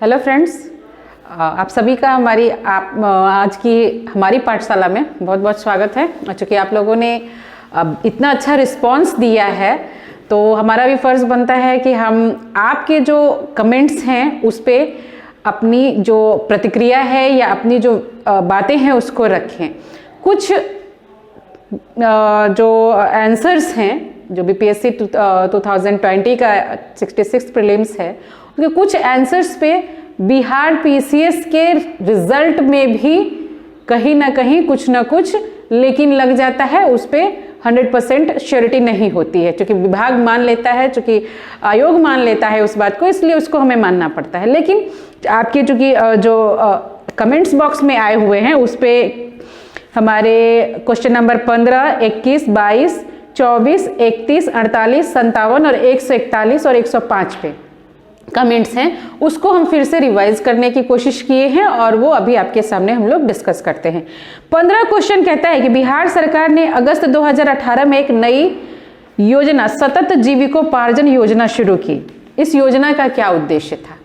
Hello friends, आप सभी का आज की हमारी पाठशाला में बहुत बहुत स्वागत है। चूँकि आप लोगों ने इतना अच्छा रिस्पांस दिया है तो हमारा भी फ़र्ज़ बनता है कि हम आपके जो कमेंट्स हैं उस पर अपनी जो प्रतिक्रिया है या अपनी जो बातें हैं उसको रखें। कुछ जो आंसर्स हैं जो बीपीएससी 2020 का 66 प्रीलिम्स है, उनके कुछ आंसर्स पे बिहार पीसीएस के रिजल्ट में भी कहीं ना कहीं कुछ ना कुछ लेकिन लग जाता है, उस पे 100% श्योरिटी नहीं होती है। क्योंकि विभाग मान लेता है, चूँकि आयोग मान लेता है उस बात को, इसलिए उसको हमें मानना पड़ता है। लेकिन आपके चूँकि जो कमेंट्स बॉक्स में आए हुए हैं उस पर हमारे क्वेश्चन नंबर 15, 21, 22, 24, 31, 48, 57 और 141 और 105 पे कमेंट्स हैं, उसको हम फिर से रिवाइज करने की कोशिश किए हैं और वो अभी आपके सामने हम लोग डिस्कस करते हैं। 15 क्वेश्चन कहता है कि बिहार सरकार ने अगस्त 2018 में एक नई योजना सतत जीविकोपार्जन योजना शुरू की। इस योजना का क्या उद्देश्य था?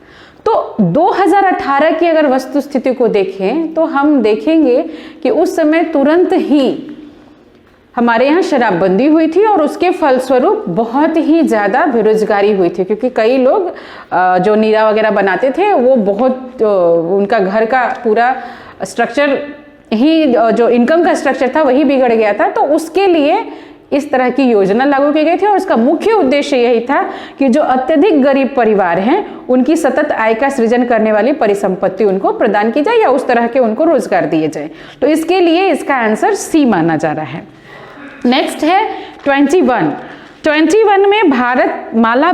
तो 2018 की अगर वस्तु स्थिति को देखें तो हम देखेंगे कि उस समय तुरंत ही हमारे यहाँ शराबबंदी हुई थी और उसके फलस्वरूप बहुत ही ज़्यादा बेरोजगारी हुई थी। क्योंकि कई लोग जो नीरा वगैरह बनाते थे वो बहुत उनका घर का पूरा स्ट्रक्चर ही, जो इनकम का स्ट्रक्चर था वही बिगड़ गया था। तो उसके लिए इस तरह की योजना लागू की गई थी और उसका मुख्य उद्देश्य यही था कि जो अत्यधिक गरीब परिवार हैं उनकी सतत आय का सृजन करने वाली परिसंपत्ति उनको प्रदान की जाए या उस तरह के उनको रोजगार दिए जाए। तो इसके लिए इसका आंसर सी माना जा रहा है। नेक्स्ट है 21 में भारत माला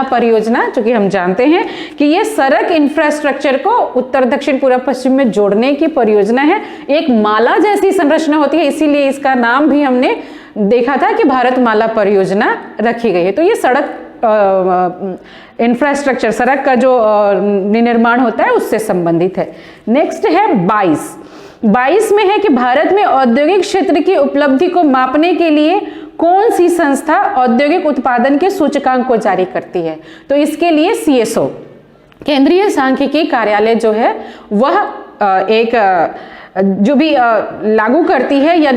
परियोजना, चूंकि हम जानते हैं कि ये सड़क इंफ्रास्ट्रक्चर को उत्तर दक्षिण पूर्व पश्चिम में जोड़ने की परियोजना है। एक माला जैसी संरचना होती है, इसीलिए इसका नाम भी हमने देखा था कि भारत माला परियोजना रखी गई है। तो ये सड़क इंफ्रास्ट्रक्चर, सड़क का जो निर्माण होता है उससे संबंधित है। नेक्स्ट है 22 में है कि भारत में औद्योगिक क्षेत्र की उपलब्धि को मापने के लिए कौन सी संस्था औद्योगिक उत्पादन के सूचकांक को जारी करती है? तो इसके लिए सीएसओ, केंद्रीय सांख्यिकी कार्यालय जो है वह एक जो भी लागू करती है या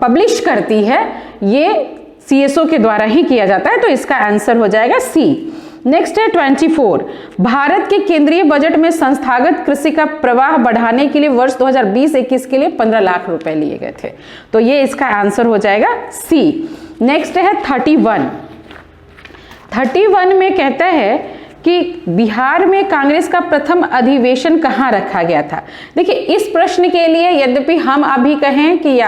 पब्लिश करती है, ये सीएसओ के द्वारा ही किया जाता है। तो इसका आंसर हो जाएगा सी। नेक्स्ट है 24, भारत के केंद्रीय बजट में संस्थागत कृषि का प्रवाह बढ़ाने के लिए वर्ष 2020-21 के लिए 15 लाख रुपए लिए गए थे। तो ये इसका आंसर हो जाएगा सी। नेक्स्ट है 31 में कहता है कि बिहार में कांग्रेस का प्रथम अधिवेशन कहाँ रखा गया था? देखिए, इस प्रश्न के लिए यद्यपि हम अभी कहें कि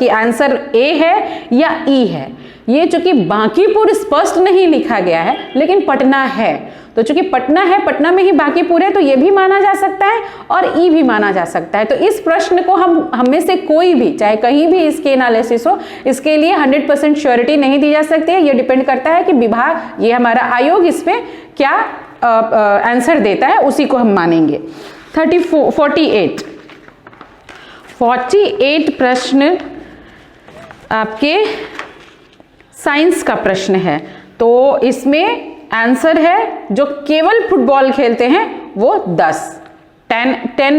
आंसर ए है या ई है, ये चूंकि बांकीपुर स्पष्ट नहीं लिखा गया है लेकिन पटना है, तो चूंकि पटना है, पटना में ही बांकीपुर है, तो ये भी माना जा सकता है और ई भी माना जा सकता है। तो इस प्रश्न को हम में से कोई भी, चाहे कहीं भी इसके एनालिसिस हो, इसके लिए 100% श्योरिटी नहीं दी जा सकती है। ये डिपेंड करता है कि विभाग, ये हमारा आयोग इस पे क्या आंसर देता है, उसी को हम मानेंगे। 48 प्रश्न आपके साइंस का प्रश्न है। तो इसमें आंसर है जो केवल फुटबॉल खेलते हैं वो 10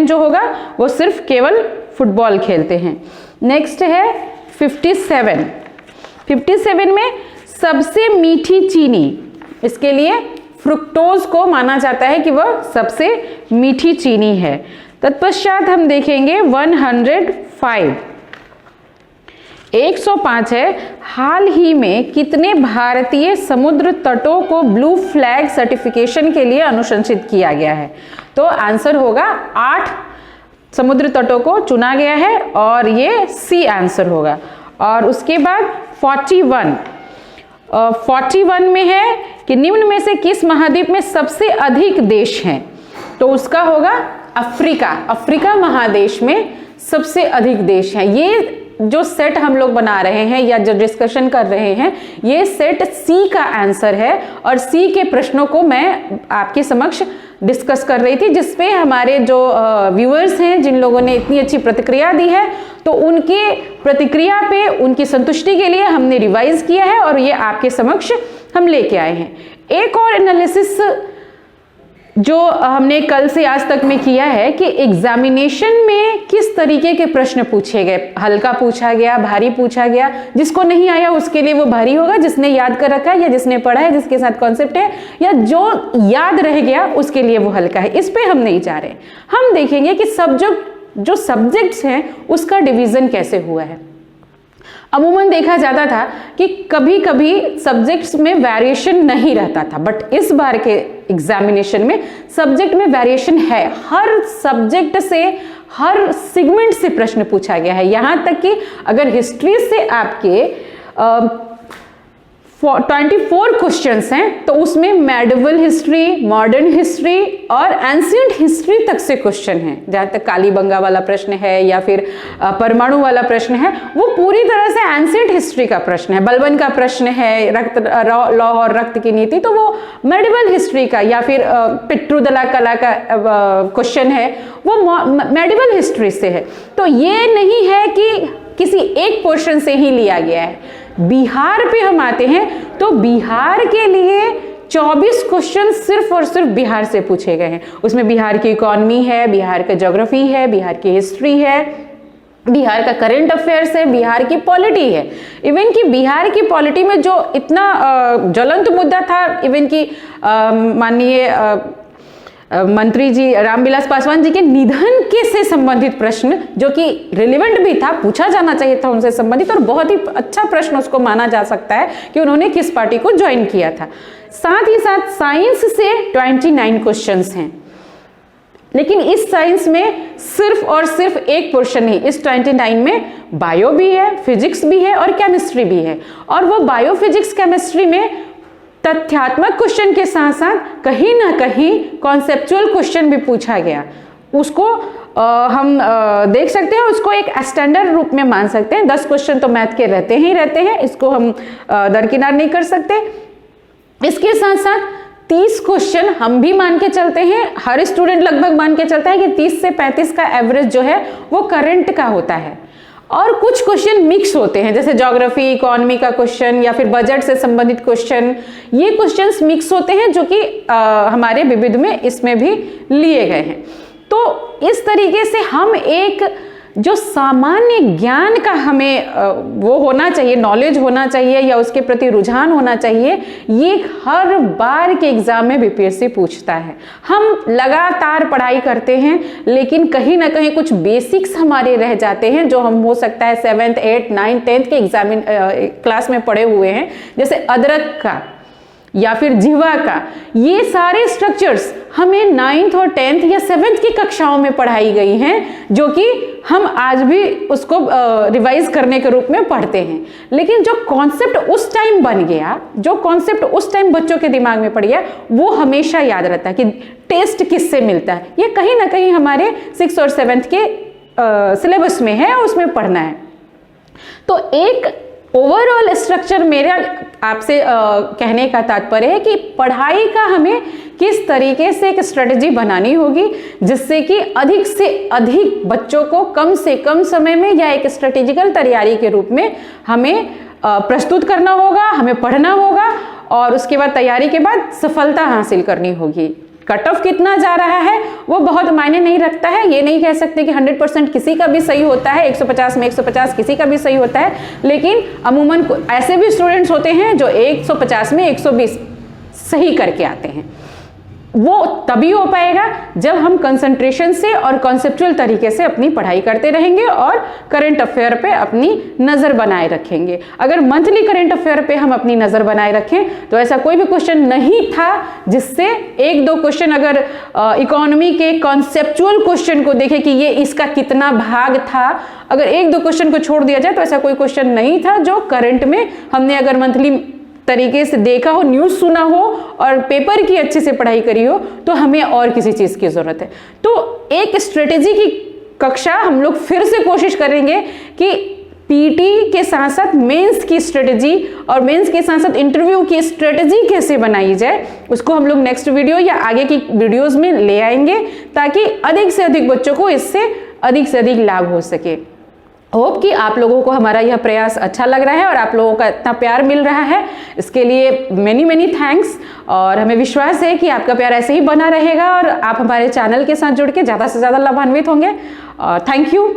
जो होगा वो सिर्फ केवल फुटबॉल खेलते हैं। नेक्स्ट है 57 में सबसे मीठी चीनी, इसके लिए फ्रुक्टोज को माना जाता है कि वह सबसे मीठी चीनी है। तत्पश्चात हम देखेंगे 105 है, हाल ही में कितने भारतीय समुद्र तटों को ब्लू फ्लैग सर्टिफिकेशन के लिए अनुशंसित किया गया है? तो आंसर होगा 8 समुद्र तटों को चुना गया है और ये सी आंसर होगा। और उसके बाद 41 में है कि निम्न में से किस महाद्वीप में सबसे अधिक देश हैं? तो उसका होगा अफ्रीका महादेश में सबसे अधिक देश हैं। ये जो सेट हम लोग बना रहे हैं या जो डिस्कशन कर रहे हैं, ये सेट सी का आंसर है और सी के प्रश्नों को मैं आपके समक्ष डिस्कस कर रही थी, जिसपे हमारे जो व्यूअर्स हैं, जिन लोगों ने इतनी अच्छी प्रतिक्रिया दी है, तो उनके प्रतिक्रिया पे उनकी संतुष्टि के लिए हमने रिवाइज किया है और ये आपके समक्ष हम लेके आए हैं। एक और एनालिसिस जो हमने कल से आज तक में किया है कि एग्जामिनेशन में किस तरीके के प्रश्न पूछे गए, हल्का पूछा गया, भारी पूछा गया। जिसको नहीं आया उसके लिए वो भारी होगा, जिसने याद कर रखा है या जिसने पढ़ा है, जिसके साथ कॉन्सेप्ट है, या जो याद रह गया उसके लिए वो हल्का है। इस पे हम नहीं जा रहे। हम देखेंगे कि जो सब्जेक्ट्स हैं उसका डिवीजन कैसे हुआ है। अमूमन देखा जाता था कि कभी कभी सब्जेक्ट्स में वेरिएशन नहीं रहता था, बट इस बार के एग्जामिनेशन में सब्जेक्ट में वेरिएशन है। हर सब्जेक्ट से, हर सेगमेंट से प्रश्न पूछा गया है। यहां तक कि अगर हिस्ट्री से आपके 24 क्वेश्चंस हैं तो उसमें मेडिवल हिस्ट्री, मॉडर्न हिस्ट्री और एंशिएंट हिस्ट्री तक से क्वेश्चन हैं। जहां तक कालीबंगा वाला प्रश्न है या फिर परमाणु वाला प्रश्न है, वो पूरी तरह से एंशिएंट हिस्ट्री का प्रश्न है। बलबन का प्रश्न है, रक्त लौ और रक्त की नीति, तो वो मेडिवल हिस्ट्री का, या फिर पिट्रुदला कला का क्वेश्चन है, वो मेडिवल हिस्ट्री से है। तो ये नहीं है कि किसी एक पोर्शन से ही लिया गया है। बिहार पे हम आते हैं तो बिहार के लिए 24 क्वेश्चन सिर्फ और सिर्फ बिहार से पूछे गए हैं। उसमें बिहार की इकोनॉमी है, बिहार का ज्योग्राफी है, बिहार की हिस्ट्री है, बिहार का करंट अफेयर्स है, बिहार की पॉलिटी है। इवन कि बिहार की पॉलिटी में जो इतना ज्वलंत मुद्दा था, इवन कि माननीय मंत्री जी रामविलास पासवान जी के निधन के से संबंधित प्रश्न, जो कि रिलेवेंट भी था, पूछा जाना चाहिए था उनसे संबंधित, और बहुत ही अच्छा प्रश्न उसको माना जा सकता है कि उन्होंने किस पार्टी को ज्वाइन किया था। साथ ही साथ साइंस से 29 क्वेश्चंस हैं, लेकिन इस साइंस में सिर्फ और सिर्फ एक पोर्शन नहीं, इस 29 में बायो भी है, फिजिक्स भी है और केमिस्ट्री भी है। और वो बायो, फिजिक्स, केमिस्ट्री में तथ्यात्मक क्वेश्चन के साथ साथ कहीं ना कहीं कॉन्सेप्चुअल क्वेश्चन भी पूछा गया। उसको हम देख सकते हैं, उसको एक स्टैंडर्ड रूप में मान सकते हैं। 10 क्वेश्चन तो मैथ के रहते ही रहते हैं, इसको हम दरकिनार नहीं कर सकते। इसके साथ साथ 30 क्वेश्चन हम भी मान के चलते हैं, हर स्टूडेंट लगभग मान के चलता है कि 30 से 35 का एवरेज जो है वो करंट का होता है। और कुछ क्वेश्चन मिक्स होते हैं, जैसे ज्योग्राफी, इकोनॉमी का क्वेश्चन या फिर बजट से संबंधित क्वेश्चन। ये क्वेश्चंस मिक्स होते हैं जो कि हमारे विविध में इसमें भी लिए गए हैं। तो इस तरीके से हम एक जो सामान्य ज्ञान का हमें वो होना चाहिए, नॉलेज होना चाहिए या उसके प्रति रुझान होना चाहिए, ये हर बार के एग्जाम में बीपीएससी पूछता है। हम लगातार पढ़ाई करते हैं, लेकिन कहीं ना कहीं कुछ बेसिक्स हमारे रह जाते हैं, जो हम हो सकता है 7th, 8th, 9th, 10th के क्लास में पढ़े हुए हैं, जैसे अदरक का या फिर जीवा का। ये सारे स्ट्रक्चर्स हमें 9th और 10th या 7th की कक्षाओं में पढ़ाई गई हैं, जो कि हम आज भी उसको रिवाइज करने के रूप में पढ़ते हैं। लेकिन जो कॉन्सेप्ट उस टाइम बन गया, जो कॉन्सेप्ट उस टाइम बच्चों के दिमाग में पड़ गया, वो हमेशा याद रहता है कि टेस्ट किससे मिलता है। ये कहीं ना कहीं हमारे 6th और 7th के सिलेबस में है और उसमें पढ़ना है। तो एक ओवरऑल स्ट्रक्चर मेरा आपसे कहने का तात्पर्य है कि पढ़ाई का हमें किस तरीके से एक स्ट्रेटजी बनानी होगी, जिससे कि अधिक से अधिक बच्चों को कम से कम समय में या एक स्ट्रेटेजिकल तैयारी के रूप में हमें प्रस्तुत करना होगा, हमें पढ़ना होगा और उसके बाद तैयारी के बाद सफलता हासिल करनी होगी। कट ऑफ कितना जा रहा है वो बहुत मायने नहीं रखता है। ये नहीं कह सकते कि 100% किसी का भी सही होता है, 150 में 150 किसी का भी सही होता है, लेकिन अमूमन ऐसे भी स्टूडेंट्स होते हैं जो 150 में 120 सही करके आते हैं। वो तभी हो पाएगा जब हम कंसंट्रेशन से और कॉन्सेप्चुअल तरीके से अपनी पढ़ाई करते रहेंगे और करंट अफेयर पे अपनी नज़र बनाए रखेंगे। अगर मंथली करंट अफेयर पे हम अपनी नज़र बनाए रखें तो ऐसा कोई भी क्वेश्चन नहीं था जिससे 1-2 क्वेश्चन, अगर इकोनॉमी के कॉन्सेप्चुअल क्वेश्चन को देखें कि ये इसका कितना भाग था, अगर 1-2 क्वेश्चन को छोड़ दिया जाए तो ऐसा कोई क्वेश्चन नहीं था जो करंट में हमने अगर मंथली तरीके से देखा हो, न्यूज़ सुना हो और पेपर की अच्छे से पढ़ाई करी हो, तो हमें और किसी चीज़ की ज़रूरत है। तो एक स्ट्रेटेजी की कक्षा हम लोग फिर से कोशिश करेंगे कि पीटी के साथ साथ मेंस की स्ट्रेटेजी और मेंस के साथ साथ इंटरव्यू की स्ट्रेटेजी कैसे बनाई जाए, उसको हम लोग नेक्स्ट वीडियो या आगे की वीडियोज़ में ले आएंगे, ताकि अधिक से अधिक बच्चों को इससे अधिक से अधिक लाभ हो सके। होप कि आप लोगों को हमारा यह प्रयास अच्छा लग रहा है और आप लोगों का इतना प्यार मिल रहा है, इसके लिए मैनी थैंक्स। और हमें विश्वास है कि आपका प्यार ऐसे ही बना रहेगा और आप हमारे चैनल के साथ जुड़ के ज़्यादा से ज़्यादा लाभान्वित होंगे। Thank you.